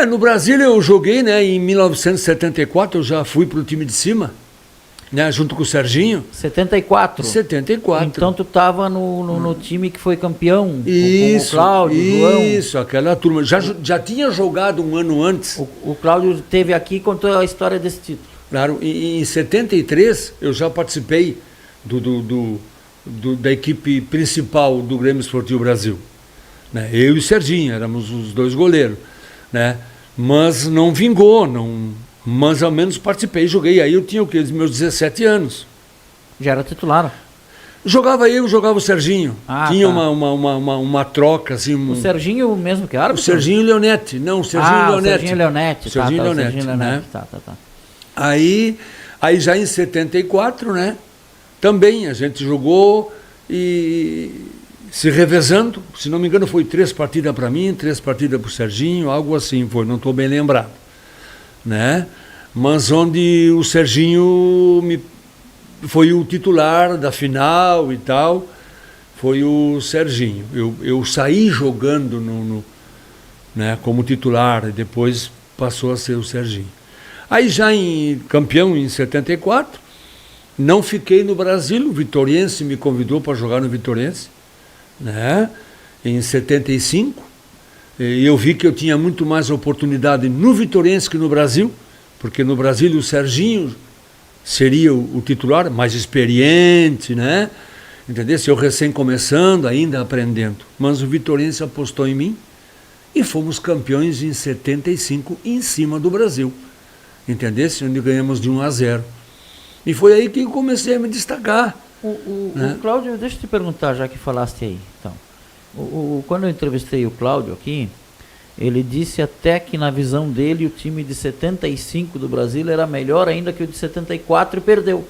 No Brasil eu joguei, né, em 1974, eu já fui para o time de cima, né, junto com o Serginho. 74? 74. Então tu estava no time que foi campeão, Isso, com o Cláudio, o João. Isso, aquela turma. Já tinha jogado um ano antes. O Cláudio esteve aqui e contou a história desse título. Claro, em 73 eu já participei da equipe principal do Grêmio Esportivo Brasil. Né? Eu e o Serginho, éramos os dois goleiros. Né? Mas não vingou, mas ao menos participei, joguei. Aí eu tinha o quê? Meus 17 anos. Já era titular? Jogava eu, jogava o Serginho. Tinha tá. uma troca, assim. O Serginho mesmo que era? O Serginho Leonetti. Não, o Serginho Leonetti. O Serginho Leonetti. Serginho Leonetti, Serginho né? Tá. Aí já em 74, né? Também a gente jogou e se revezando. Se não me engano, foi 3 partidas para mim, 3 partidas para o Serginho, algo assim foi, não estou bem lembrado. Né? Mas onde o Serginho foi o titular da final e tal, foi o Serginho. Eu saí jogando né, como titular e depois passou a ser o Serginho. Aí já campeão em 74, não fiquei no Brasil, o Vitoriense me convidou para jogar no Vitoriense, né? Em 75, e eu vi que eu tinha muito mais oportunidade no Vitoriense que no Brasil, porque no Brasil o Serginho seria o titular, mais experiente, né? Entendeu? Eu recém começando, ainda aprendendo. Mas o Vitoriense apostou em mim e fomos campeões em 75 em cima do Brasil. Entendeu? Onde ganhamos de 1-0. E foi aí que eu comecei a me destacar. Né? O Cláudio, deixa eu te perguntar, já que falaste aí. Então, quando eu entrevistei o Cláudio aqui, ele disse até que na visão dele o time de 75 do Brasil era melhor ainda que o de 74 e perdeu.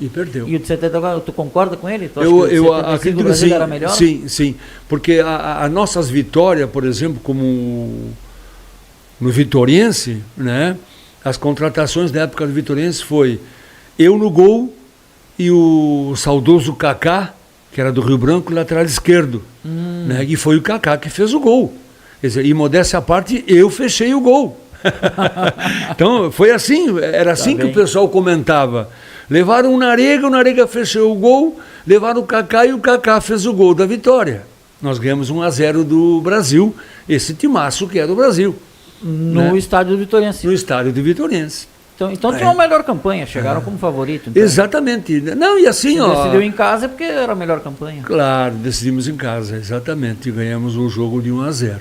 E o de 74, tu concorda com ele? Tu acha que o de 75 do Brasil era melhor? Sim. Porque as nossas vitórias, por exemplo, como no Vitoriense, né? As contratações da época do Vitoriense foi eu no gol e o saudoso Kaká, que era do Rio Branco, lateral esquerdo. Né? E foi o Kaká que fez o gol. Quer dizer, e modéstia à parte, eu fechei o gol. Então, foi assim, era assim que o pessoal comentava. Levaram o Narega fechou o gol, levaram o Kaká e o Kaká fez o gol da vitória. Nós ganhamos 1-0 do Brasil, esse timaço que é do Brasil. No estádio do Vitoriense. No estádio do Vitoriense. Então tinha uma melhor campanha, chegaram como favorito. Então. Exatamente. Não, e assim, se decidiu em casa porque era a melhor campanha. Claro, decidimos em casa, exatamente. E ganhamos um jogo de 1-0.